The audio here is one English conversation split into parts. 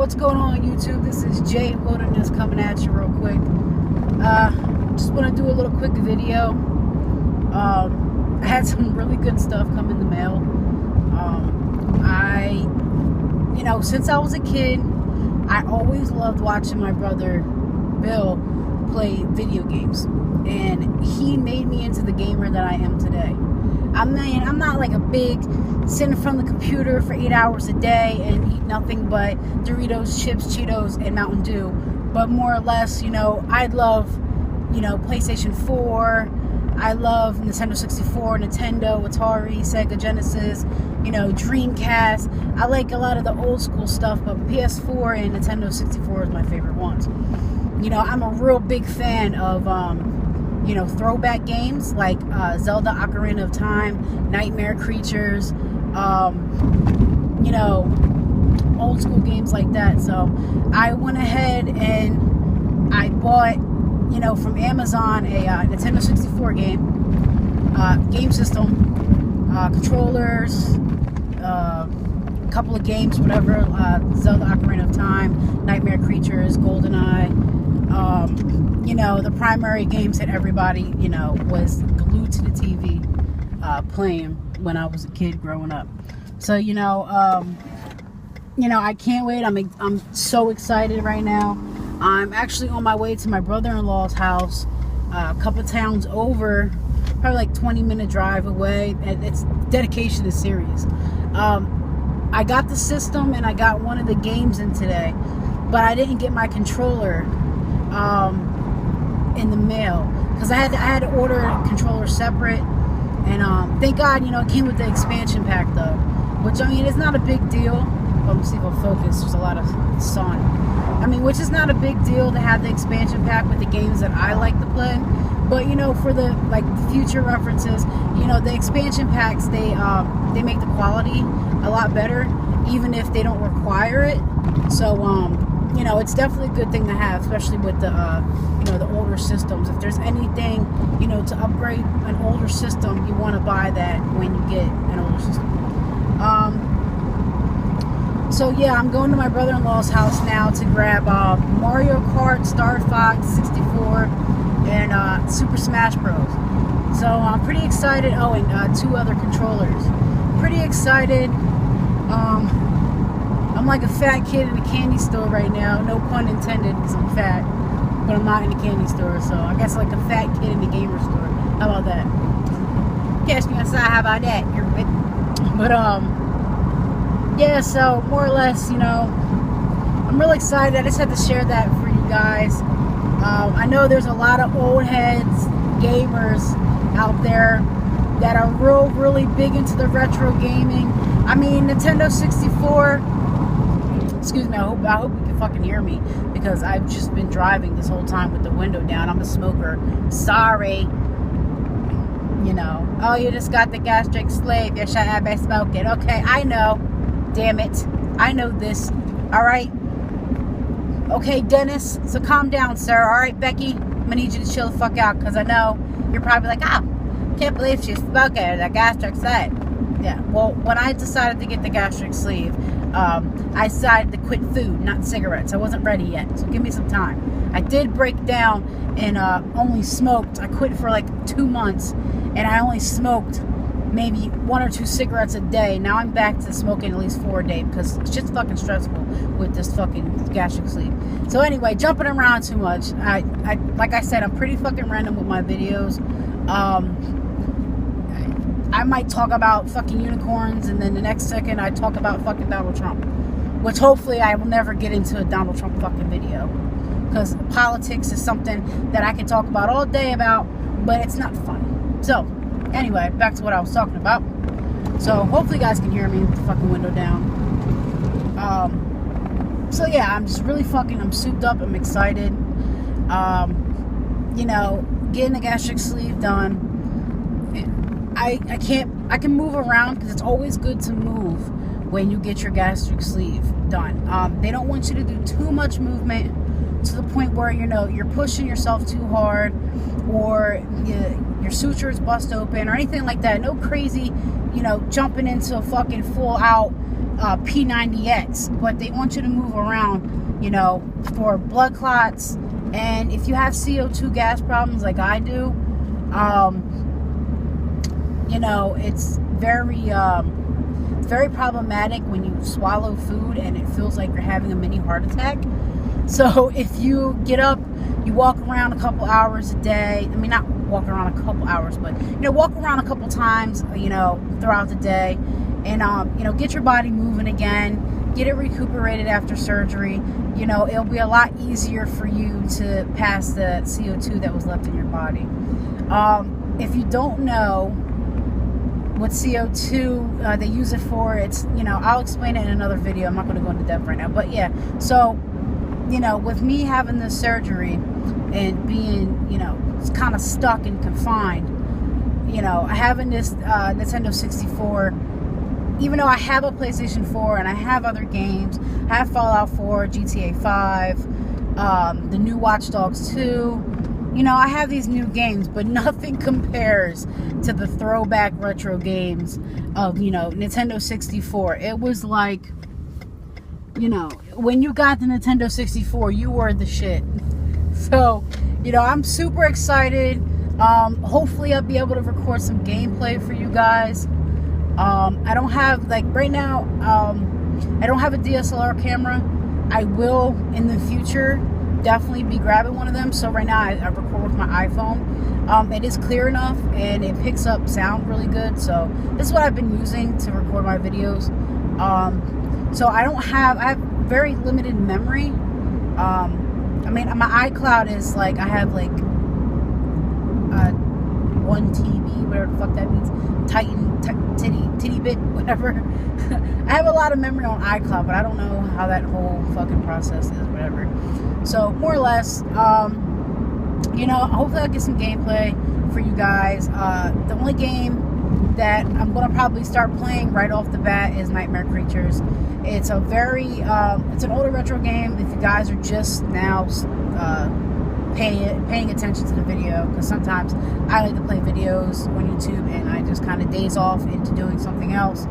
What's going on YouTube? This is Jay Wilderness coming at you real quick. Just want to do a little quick video. I had some really good stuff come in the mail. Since I was a kid, I always loved watching my brother Bill play video games, and he made me into the gamer that I am today. I'm not like a big sit in front of the computer for 8 hours a day and eat nothing but Doritos, chips, Cheetos, and Mountain Dew. But more or less, I love, PlayStation 4. I love Nintendo 64, Nintendo, Atari, Sega Genesis, Dreamcast. I like a lot of the old school stuff, but PS4 and Nintendo 64 is my favorite ones. I'm a real big fan of, throwback games like Zelda Ocarina of Time, Nightmare Creatures, old school games like that. So I went ahead and I bought, from Amazon a Nintendo 64 game system, controllers, a couple of games, whatever, Zelda Ocarina of Time, Nightmare Creatures, GoldenEye. The primary games that everybody, was glued to the TV playing when I was a kid growing up. So, I can't wait. I'm so excited right now. I'm actually on my way to my brother-in-law's house, a couple towns over, probably like 20-minute drive away. It's dedication is serious. I got the system and I got one of the games in today, but I didn't get my controller in the mail because I had to order a controller separate. And thank God, it came with the expansion pack though, which it's not a big deal. Let me see if I'll focus. There's a lot of sun. Which is not a big deal to have the expansion pack with the games that I like to play. But for the future references, the expansion packs they make the quality a lot better, even if they don't require it. So it's definitely a good thing to have, especially with the the older systems. If there's anything to upgrade an older system, you want to buy that when you get an older system. So yeah, I'm going to my brother-in-law's house now to grab Mario Kart, Star Fox 64, and Super Smash Bros. So I'm pretty excited. Oh, and 2 other controllers. Pretty excited. I'm like a fat kid in a candy store right now. No pun intended, because I'm fat. But I'm not in a candy store, so I guess like a fat kid in a gamer store. How about that? Catch me outside, how about that? You're right. But, yeah, so more or less, I'm really excited. I just had to share that for you guys. I know there's a lot of old heads, gamers out there that are really big into the retro gaming. Nintendo 64, excuse me, I hope you can fucking hear me, because I've just been driving this whole time with the window down. I'm a smoker. Sorry. Oh, you just got the gastric sleeve. You shut up, I smoke it. Okay, I know. Damn it. I know this. Alright? Okay, Dennis, so calm down, sir. Alright, Becky? I'm gonna need you to chill the fuck out, because I know you're probably like, can't believe she's smoking the gastric sleeve. Yeah, well, when I decided to get the gastric sleeve, I decided to quit food, not cigarettes. I wasn't ready yet, so give me some time. I did break down and only smoked. I quit for like 2 months, and I only smoked maybe 1 or 2 cigarettes a day. Now I'm back to smoking at least 4 a day, because it's just fucking stressful with this fucking gastric sleeve. So anyway, jumping around too much. I like I said, I'm pretty fucking random with my videos. I might talk about fucking unicorns, and then the next second I talk about fucking Donald Trump, which hopefully I will never get into a Donald Trump fucking video, because politics is something that I can talk about all day about, but it's not funny. So anyway, back to what I was talking about. So hopefully you guys can hear me with the fucking window down. So yeah, I'm just really I'm souped up. I'm excited. Getting the gastric sleeve done. I can move around, because it's always good to move when you get your gastric sleeve done. They don't want you to do too much movement to the point where, you're pushing yourself too hard, or your sutures bust open or anything like that. No crazy, jumping into a fucking full out, P90X, but they want you to move around, you know, for blood clots. And if you have CO2 gas problems like I do, you know, it's very problematic when you swallow food and it feels like you're having a mini heart attack. So if you get up, you walk around a couple hours a day. I mean, not walk around a couple hours, but, you know, walk around a couple times, you know, throughout the day. And, you know, get your body moving again. Get it recuperated after surgery. You know, it'll be a lot easier for you to pass the CO2 that was left in your body. If you don't know what CO2 they use it for, it's, you know, I'll explain it in another video. I'm not going to go into depth right now. But, yeah, so, you know, with me having this surgery and being, you know, kind of stuck and confined, you know, having this Nintendo 64, even though I have a PlayStation 4 and I have other games, I have Fallout 4, GTA 5, the new Watch Dogs 2, you know, I have these new games, but nothing compares to the throwback retro games of, you know, Nintendo 64. It was like, you know, when you got the Nintendo 64, you were the shit. So, you know, I'm super excited. Hopefully I'll be able to record some gameplay for you guys. I don't have, like, right now, I don't have a DSLR camera. I will, in the future, definitely be grabbing one of them. So right now, I record with my iPhone. It is clear enough, and it picks up sound really good. So this is what I've been using to record my videos. So I have very limited memory. I mean, my iCloud is, like, I have, like, 1 TB, whatever the fuck that means. Titty bit, whatever. I have a lot of memory on iCloud, but I don't know how that whole fucking process is, whatever. So, more or less, you know, hopefully I'll get some gameplay for you guys. The only game that I'm going to probably start playing right off the bat is Nightmare Creatures. It's a very, it's an older retro game. If you guys are just now paying attention to the video, because sometimes I like to play videos on YouTube and I just kind of daze off into doing something else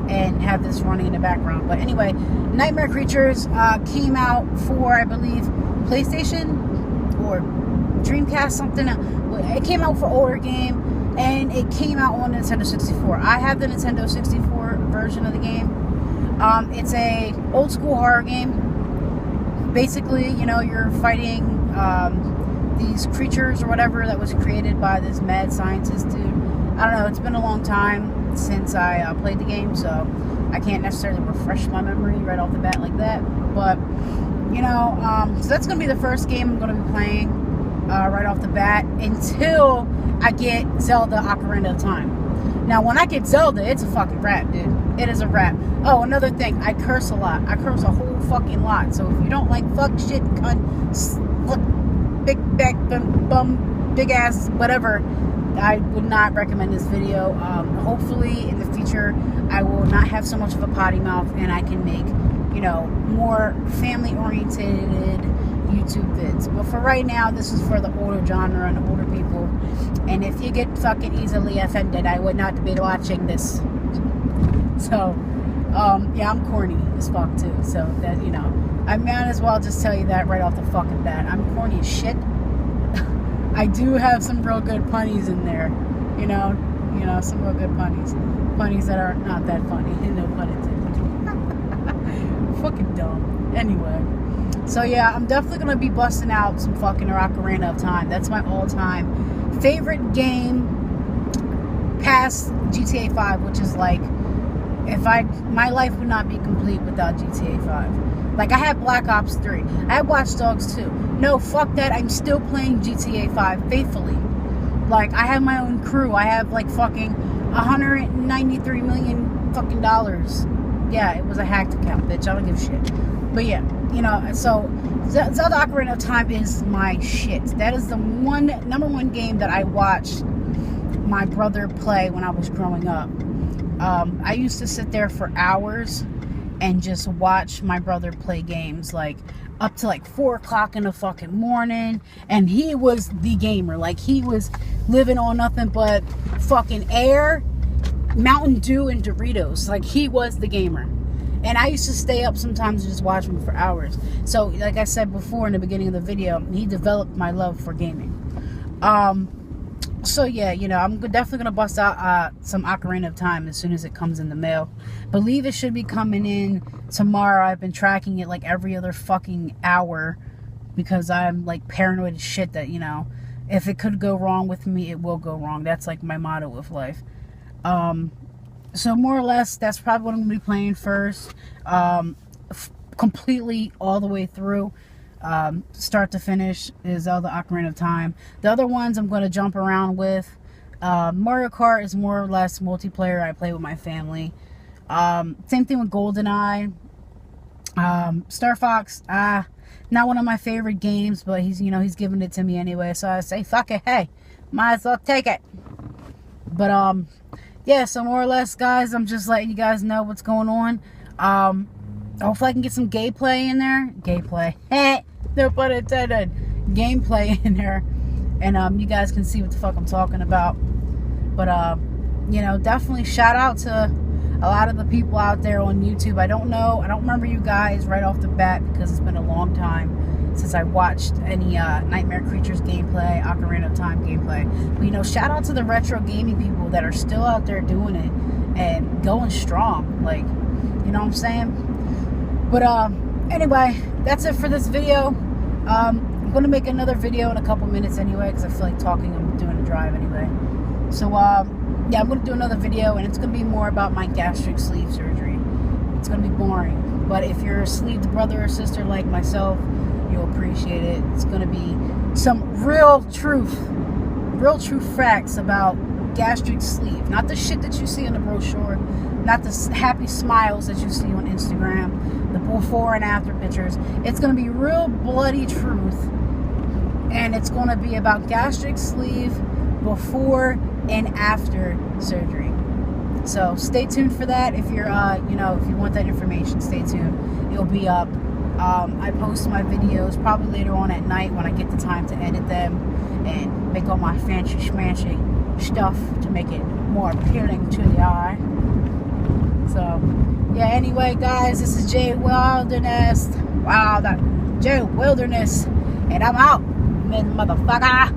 and have this running in the background. But anyway, Nightmare Creatures came out for, I believe, PlayStation or Dreamcast, something. It came out for older game, and it came out on Nintendo 64. I have the Nintendo 64 version of the game. It's a old school horror game. Basically, you know, you're fighting these creatures or whatever that was created by this mad scientist dude. I don't know, it's been a long time since I played the game, so I can't necessarily refresh my memory right off the bat like that. But, you know, so that's going to be the first game I'm going to be playing right off the bat until I get Zelda Ocarina of Time. Now, when I get Zelda, it's a fucking wrap, dude. It is a wrap. Oh, another thing, I curse a lot. I curse a whole fucking lot. So if you don't like fuck, shit, cunt, look, big back, bum, big ass, whatever, I would not recommend this video. Hopefully in the future I will not have so much of a potty mouth and I can make, you know, more family oriented YouTube vids. But for right now, this is for the older genre and the older people. And if you get fucking easily offended, I would not be watching this. So, yeah, I'm corny as fuck too. So that, you know, I might as well just tell you that right off the fucking bat. I'm corny as shit. I do have some real good punnies in there, you know, some real good punnies that are not that funny, no pun intended. Fucking dumb. Anyway, so yeah, I'm definitely gonna be busting out some fucking Ocarina of Time. That's my all-time favorite game, past GTA 5, which is like, my life would not be complete without GTA 5. Like, I had Black Ops 3. I had Watch Dogs 2. No, fuck that. I'm still playing GTA 5 faithfully. Like, I have my own crew. I have, like, fucking $193 million fucking dollars. Yeah, it was a hacked account, bitch. I don't give a shit. But, yeah, you know, so Zelda Ocarina of Time is my shit. That is the number one game that I watched my brother play when I was growing up. I used to sit there for hours and just watch my brother play games, like, up to, like, 4 o'clock in the fucking morning, and he was the gamer. Like, he was living on nothing but fucking air, Mountain Dew, and Doritos. Like, he was the gamer. And I used to stay up sometimes and just watch him for hours. So, like I said before in the beginning of the video, he developed my love for gaming. So yeah, you know, I'm definitely gonna bust out some Ocarina of Time as soon as it comes in the mail. Believe it should be coming in tomorrow. I've been tracking it like every other fucking hour because I'm like paranoid as shit that, you know, if it could go wrong with me, it will go wrong. That's like my motto with life. So more or less, that's probably what I'm gonna be playing first, completely all the way through. Start to finish is Zelda Ocarina of Time. The other ones I'm going to jump around with. Mario Kart is more or less multiplayer. I play with my family. Same thing with GoldenEye. Star Fox, not one of my favorite games, but he's giving it to me anyway. So I say, fuck it, hey, might as well take it. But yeah, so more or less, guys, I'm just letting you guys know what's going on. Hopefully I can get some gameplay in there. Gameplay. No pun intended. Gameplay in there. And you guys can see what the fuck I'm talking about. But you know, definitely shout out to a lot of the people out there on YouTube. I don't remember you guys right off the bat because it's been a long time since I watched any Nightmare Creatures gameplay, Ocarina of Time gameplay. But you know, shout out to the retro gaming people that are still out there doing it and going strong. Like, you know what I'm saying? But anyway, that's it for this video. I'm going to make another video in a couple minutes anyway because I feel like talking. I'm doing a drive anyway. So, yeah, I'm going to do another video, and it's going to be more about my gastric sleeve surgery. It's going to be boring. But if you're a sleeved brother or sister like myself, you'll appreciate it. It's going to be some real true facts about gastric sleeve. Not the shit that you see in the brochure. Not the happy smiles that you see on Instagram, the before and after pictures. It's going to be real bloody truth, and it's going to be about gastric sleeve before and after surgery. So stay tuned for that. If you're, you know, if you want that information, stay tuned. It'll be up. I post my videos probably later on at night when I get the time to edit them and make all my fancy schmancy stuff to make it more appealing to the eye. So, yeah, anyway, guys, this is Jay Wilderness. Jay Wilderness. And I'm out, motherfucker.